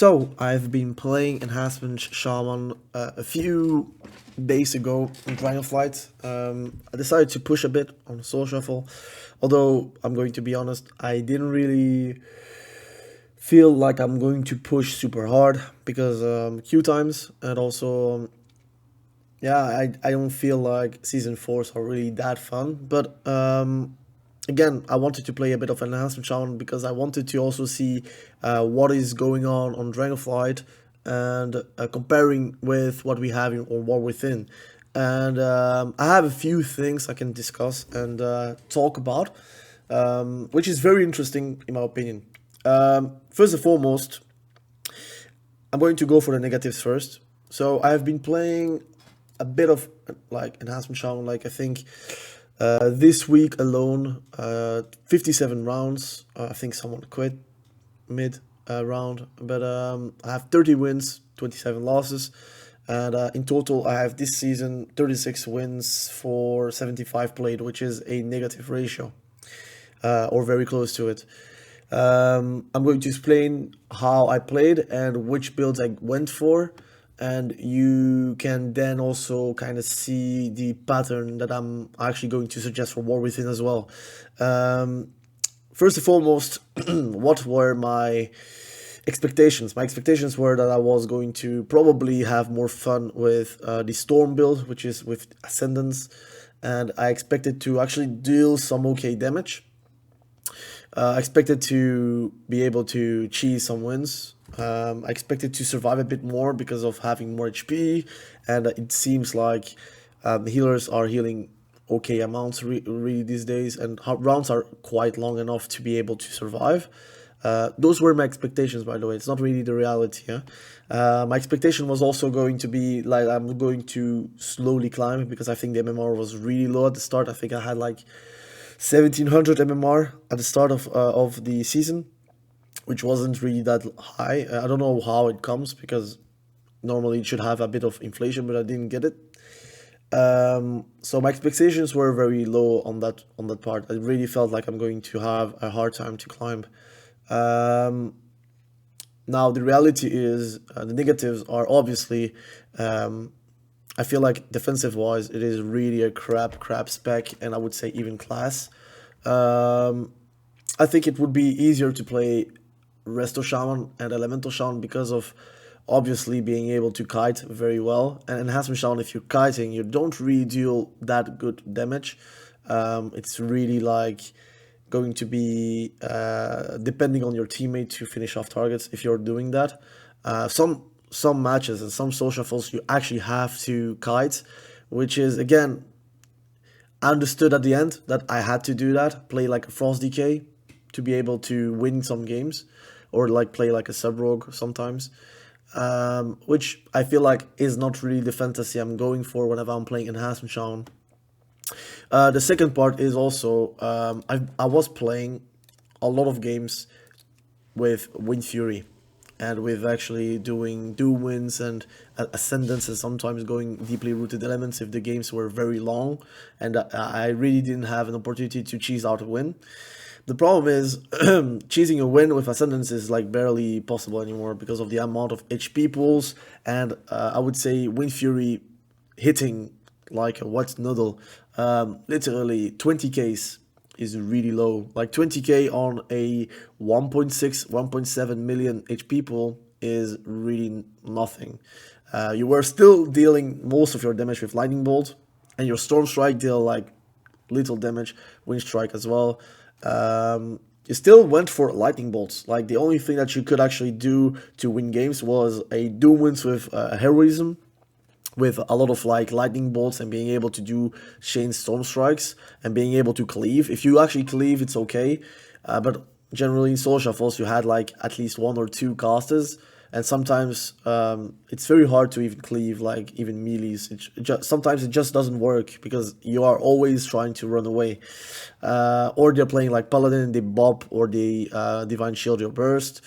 So, I've been playing Enhancement Shaman a few days ago in Dragonflight. I decided to push a bit on Soul Shuffle, although I'm going to be honest, I didn't really feel like I'm going to push super hard because queue times and also yeah, I don't feel like season 4s are really that fun, but again, I wanted to play a bit of Enhancement Shaman because I wanted to also see what is going on Dragonflight and comparing with what we have on War Within. And I have a few things I can discuss and talk about, which is very interesting in my opinion. First and foremost, I'm going to go for the negatives first. So I have been playing a bit of like Enhancement Shaman, like I think this week alone, 57 rounds. I think someone quit mid round, but I have 30 wins, 27 losses, and in total I have this season 36 wins for 75 played, which is a negative ratio, or very close to it. I'm going to explain how I played and which builds I went for, and you can then also kind of see the pattern that I'm actually going to suggest for War Within as well. First and foremost, what were my expectations? My expectations were that I was going to probably have more fun with the Storm build, which is with Ascendance, and I expected to actually deal some okay damage. I expected to be able to cheese some wins. I expected to survive a bit more because of having more HP, and it seems like healers are healing okay amounts really these days, and rounds are quite long enough to be able to survive. Those were my expectations, by the way. It's not really the reality. Yeah? My expectation was also going to be like I'm going to slowly climb because I think the MMR was really low at the start. I think I had like 1700 MMR at the start of the season, which wasn't really that high. I don't know how it comes because normally it should have a bit of inflation, but I didn't get it. So my expectations were very low on that part. I really felt like I'm going to have a hard time to climb. Now the reality is the negatives are obviously. I feel like defensive wise, it is really a crap spec, and I would say even class. I think it would be easier to play Resto Shaman and Elemental Shaman because of obviously being able to kite very well. And Enhancement Shaman, if you're kiting, you don't really deal that good damage. It's really like going to be depending on your teammate to finish off targets if you're doing that. Some matches and some social shuffles you actually have to kite, which is again I understood at the end that I had to do that, play like a Frost Decay to be able to win some games, or like play like a sub rogue sometimes, which I feel like is not really the fantasy I'm going for whenever I'm playing Enhancement Shaman. The second part is also I was playing a lot of games with Wind Fury, and with actually doing doom wins and ascendance, and sometimes going deeply rooted elements if the games were very long and I really didn't have an opportunity to cheese out a win. The problem is cheesing a win with ascendance is like barely possible anymore because of the amount of HP pools, and I would say Wind Fury hitting like a wet noodle, literally 20Ks is really low. Like 20k on a 1.6, 1.7 million HP pool is really nothing. You were still dealing most of your damage with Lightning Bolt, and your Storm Strike deal like little damage, Wind Strike as well. You still went for Lightning Bolts. Like the only thing that you could actually do to win games was a Doom Wins with Heroism, with a lot of like lightning bolts and being able to do chain storm strikes and being able to cleave. If you actually cleave, it's okay, but generally in soul shuffles you had like at least one or two casters, and sometimes it's very hard to even cleave, like even melees. Sometimes it just doesn't work because you are always trying to run away, or they're playing like Paladin and they bop, or they divine shield your burst.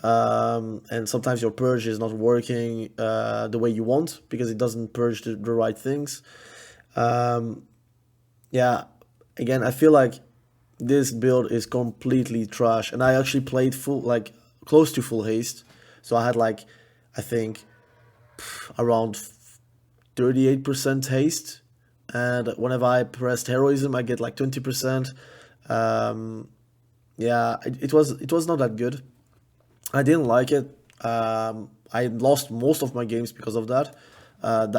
And sometimes your purge is not working the way you want because it doesn't purge the right things. Yeah, again, I feel like this build is completely trash, and I actually played full, like close to full haste, So I had like, I think, around 38% haste, and whenever I pressed heroism, I get like 20%. Yeah, it was not that good. I didn't like it. I lost most of my games because of that.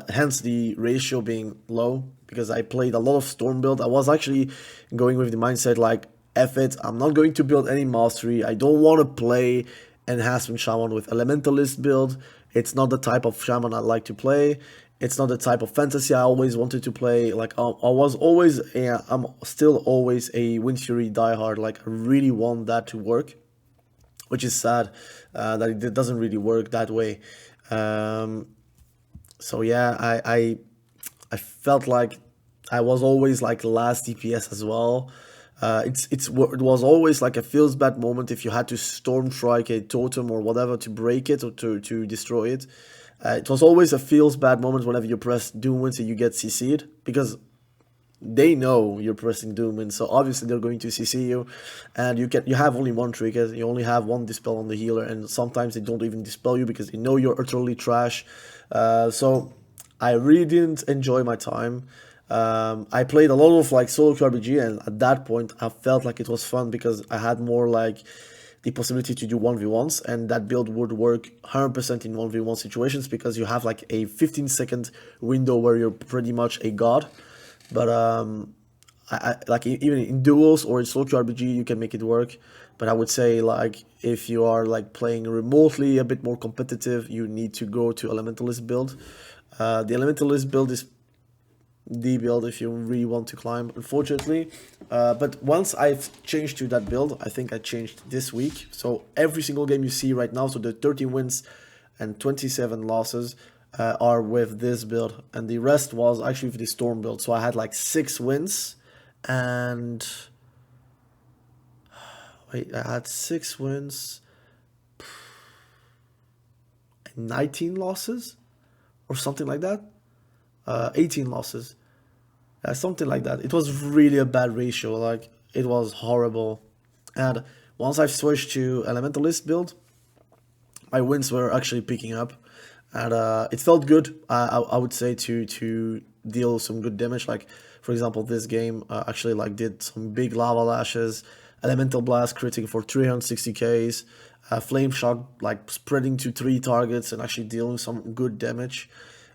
Hence the ratio being low, because I played a lot of storm build. I was actually going with the mindset like, F it, I'm not going to build any mastery. I don't want to play enhancement shaman with elementalist build. It's not the type of shaman I like to play. It's not the type of fantasy I always wanted to play. Like I was always, I'm still always a Wind Fury diehard. Like I really want that to work, which is sad that it doesn't really work that way. So yeah, I felt like I was always like last DPS as well. It was always like a feels bad moment if you had to storm strike a totem or whatever to break it or to destroy it. It was always a feels bad moment whenever you press Doom Wind and you get CC'd, because they know you're pressing Doom Wind, so obviously they're going to CC you, and you have only one trigger, you only have one dispel on the healer, and sometimes they don't even dispel you because they know you're utterly trash. So I really didn't enjoy my time. I played a lot of like solo RPG, and at that point I felt like it was fun because I had more like the possibility to do 1v1s, and that build would work 100% in 1v1 situations because you have like a 15-second window where you're pretty much a god. But like even in duels or in solo RPG you can make it work. But I would say like if you are like playing remotely a bit more competitive, you need to go to elementalist build. The elementalist build is the build if you really want to climb, unfortunately. But once I've changed to that build, I think I changed this week. So every single game you see right now, so the 13 wins and 27 losses are with this build, and the rest was actually with the storm build. So I had like 6 wins and wait, I had 6 wins and 19 losses or something like that. 18 losses, something like that. It was really a bad ratio, like it was horrible. And once I've switched to elementalist build, my wins were actually picking up, and it felt good. I would say to deal some good damage. Like for example, this game actually like did some big lava lashes, elemental blast critting for 360 Ks, flame shock like spreading to 3 targets and actually dealing some good damage.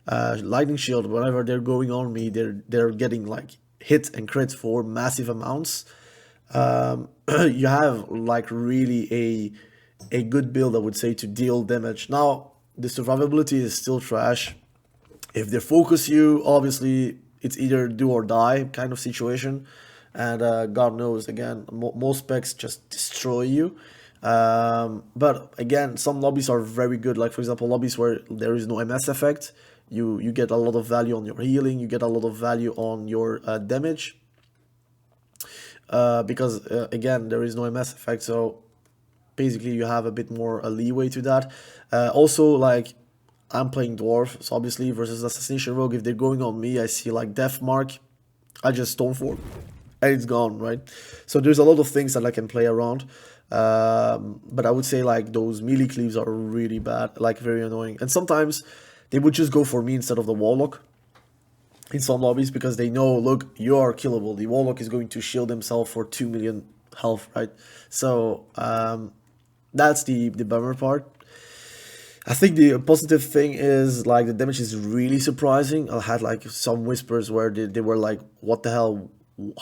Lightning shield, whenever they're going on me, they're getting like hit and crit for massive amounts. You have like really a good build, I would say, to deal damage. Now the survivability is still trash. If they focus you, obviously it's either do or die kind of situation, and God knows, again, most specs just destroy you. But again, some lobbies are very good, like for example lobbies where there is no MS effect. You get a lot of value on your healing, you get a lot of value on your damage, because again there is no MS effect, so basically you have a bit more leeway to that. Also, like I'm playing dwarf, so obviously versus assassination rogue, if they're going on me, I see like death mark, I just Stoneform and it's gone, right? So there's a lot of things that I can play around. But I would say like those melee cleaves are really bad, like very annoying, and sometimes they would just go for me instead of the warlock in some lobbies because they know, look, you are killable. The warlock is going to shield himself for 2 million health, right? So that's the bummer part. I think the positive thing is like the damage is really surprising. I had like some whispers where they were like, what the hell,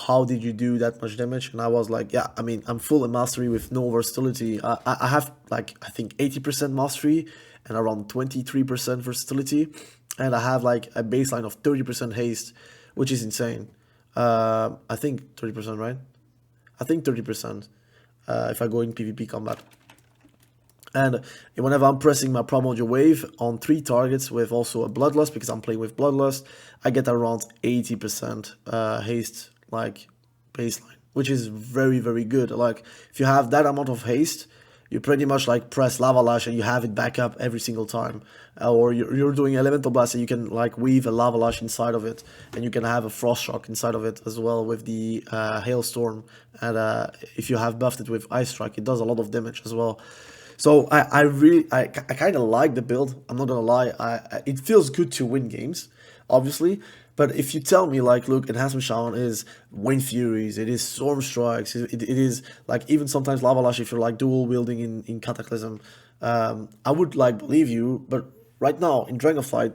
how did you do that much damage? And I was like, yeah, I mean, I'm full in mastery with no versatility. I have like, I think 80% mastery and around 23% versatility, and I have like a baseline of 30% haste, which is insane. I think 30%, right? I think 30% if I go in PvP combat. And whenever I'm pressing my primordial wave on 3 targets with also a bloodlust, because I'm playing with bloodlust, I get around 80% haste, like baseline, which is very, very good. Like if you have that amount of haste, you pretty much like press lava lash and you have it back up every single time. Or you're doing elemental blast and you can like weave a lava lash inside of it, and you can have a frost shock inside of it as well with the hailstorm. And if you have buffed it with ice strike, it does a lot of damage as well. So I kind of like the build. I'm not gonna lie. It feels good to win games, obviously. But if you tell me like, look, Enhancement Shaman is Wind Furies, it is Storm Strikes, it is like even sometimes Lava Lash if you're like dual wielding in Cataclysm, I would like believe you. But right now in Dragonflight,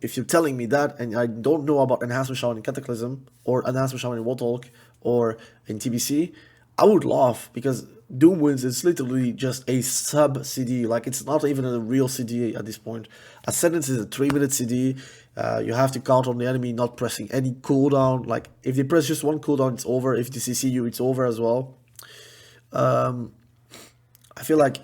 if you're telling me that and I don't know about Enhancement Shaman in Cataclysm or Enhancement Shaman in Wotlk or in TBC, I would laugh because Doomwinds is literally just a sub CD. Like it's not even a real CD at this point. Ascendance is a 3-minute CD. You have to count on the enemy not pressing any cooldown. Like if they press just one cooldown, it's over. If they CC you, it's over as well. I feel like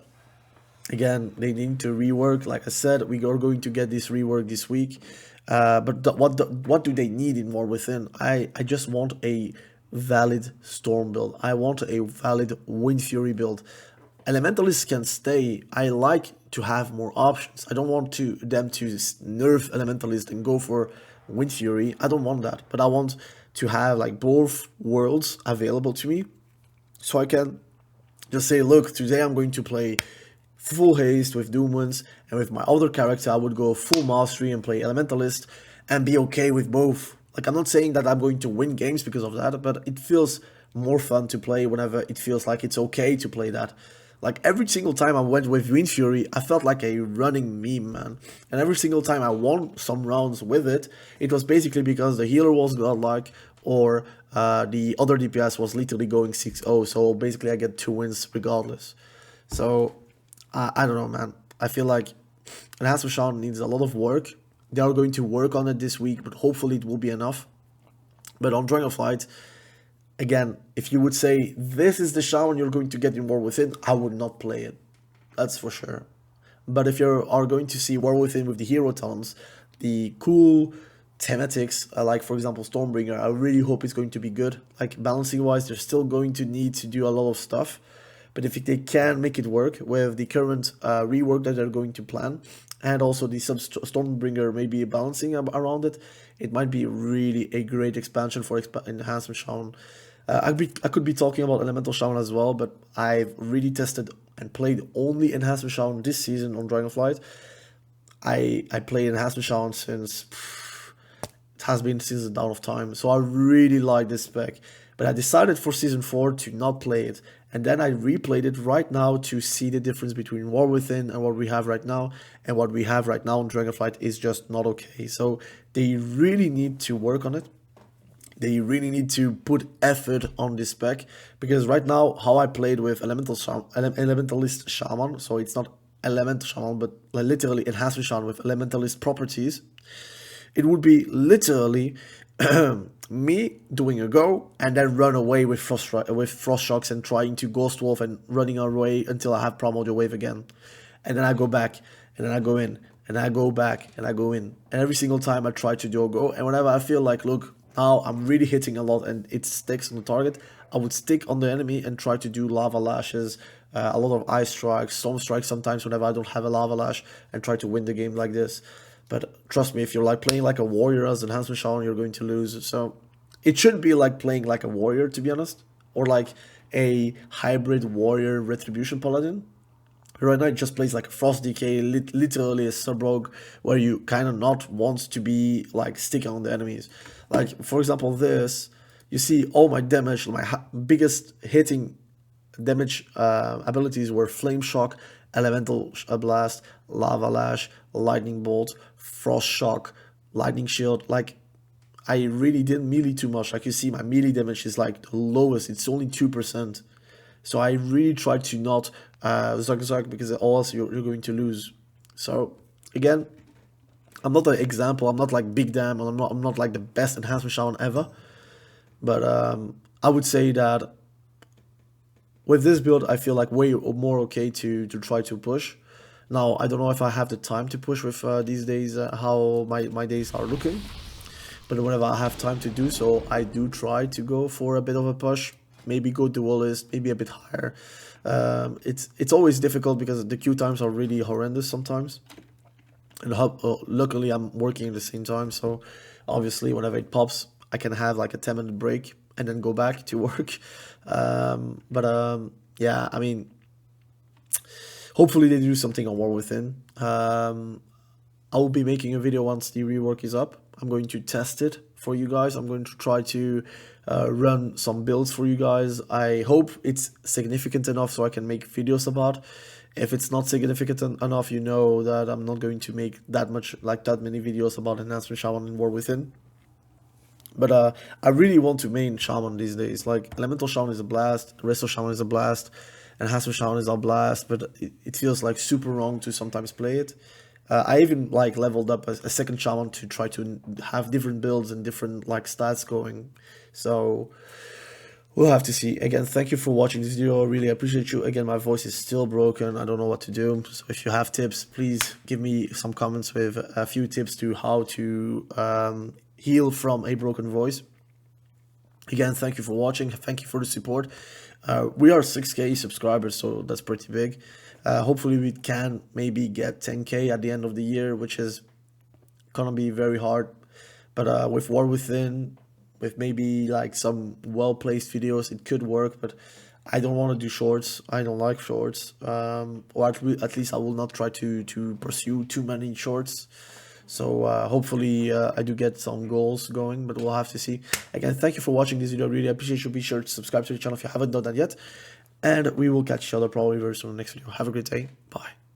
again they need to rework. Like I said, we are going to get this rework this week. But what do they need in War Within? I just want a valid Storm build. I want a valid Wind Fury build. Elementalists can stay. I like to have more options. I don't want them to nerf Elementalist and go for Wind Fury. I don't want that. But I want to have like both worlds available to me. So I can just say, look, today I'm going to play full haste with Doomwinds, and with my other character I would go full mastery and play Elementalist and be okay with both. Like I'm not saying that I'm going to win games because of that, but it feels more fun to play whenever it feels like it's okay to play that. Like every single time I went with Wind Fury, I felt like a running meme, man. And every single time I won some rounds with it, it was basically because the healer was godlike or the other DPS was literally going 6-0. So basically I get 2 wins regardless. So I don't know, man. I feel like Enhancement Shaman needs a lot of work. They are going to work on it this week, but hopefully it will be enough. But on Dragonflight, again, if you would say, this is the Shaman you're going to get in War Within, I would not play it. That's for sure. But if you are going to see War Within with the hero talents, the cool thematics, like for example Stormbringer, I really hope it's going to be good. Like balancing wise, they're still going to need to do a lot of stuff. But if they can make it work with the current rework that they're going to plan, and also the Stormbringer maybe balancing around it, it might be really a great expansion for Enhancement Shaman. I could be talking about Elemental Shaman as well, but I've really tested and played only Enhancement Shaman this season on Dragonflight. I played Enhancement Shaman since it has been since the dawn of time, so I really like this spec. But I decided for Season 4 to not play it, and then I replayed it right now to see the difference between War Within and what we have right now, and what we have right now on Dragonflight is just not okay. So they really need to work on it. They really need to put effort on this spec, because right now how I played with Elementalist Shaman, so it's not Elemental Shaman, but literally Enhancement Shaman with Elementalist properties, it would be literally me doing a go and then run away with frost shocks and trying to ghost wolf and running away until I have primordial wave again, and then I go back and then I go in and I go back and I go in, and every single time I try to do a go, and whenever I feel like, look, now I'm really hitting a lot and it sticks on the target, I would stick on the enemy and try to do lava lashes, a lot of ice strikes, storm strikes sometimes whenever I don't have a lava lash, and try to win the game like this. But trust me, if you're like playing like a warrior as Enhancement Shaman, you're going to lose. So it should be like playing like a warrior, to be honest, or like a hybrid warrior Retribution Paladin. Right now it just plays like a Frost DK, literally a sub-rogue, where you kind of not want to be like sticking on the enemies. Like for example this, you see all my damage, my biggest hitting damage abilities were Flame Shock, Elemental Blast, Lava Lash, Lightning Bolt, Frost Shock, Lightning Shield. Like I really didn't melee too much. Like you see my melee damage is like the lowest, it's only 2%. So I really tried to not zug because else you're going to lose. So again, I'm not an example, I'm not like Big Damn, and I'm not like the best Enhancement Shaman ever. But I would say that with this build, I feel like way more okay to try to push. Now, I don't know if I have the time to push with these days, how my days are looking. But whenever I have time to do so, I do try to go for a bit of a push. Maybe go duelist, maybe a bit higher. It's always difficult because the queue times are really horrendous sometimes. And luckily I'm working at the same time, so obviously whenever it pops, I can have like a 10-minute break and then go back to work. Yeah, I mean, hopefully they do something on War Within. I will be making a video once the rework is up. I'm going to test it for you guys. I'm going to try to run some builds for you guys. I hope it's significant enough so I can make videos about. If it's not significant enough, you know that I'm not going to make that many videos about Enhancement Shaman in War Within. But I really want to main Shaman these days. Like, Elemental Shaman is a blast, Resto Shaman is a blast, Enhancement Shaman is a blast, but it feels like super wrong to sometimes play it. I even like leveled up a second Shaman to try to have different builds and different like stats going. So we'll have to see. Again, thank you for watching this video. I really appreciate you. Again, my voice is still broken. I don't know what to do. So if you have tips, please give me some comments with a few tips to how to heal from a broken voice. Again, thank you for watching. Thank you for the support. We are 6K subscribers, so that's pretty big. Hopefully we can maybe get 10K at the end of the year, which is gonna be very hard. But with War Within, with maybe like some well-placed videos, it could work. But I don't want to do shorts. I don't like shorts. Or at least I will not try to pursue too many shorts. So hopefully I do get some goals going, but we'll have to see. Again, thank you for watching this video. I really appreciate you. Be sure to subscribe to the channel if you haven't done that yet. And we will catch each other probably very soon in the next video. Have a great day. Bye.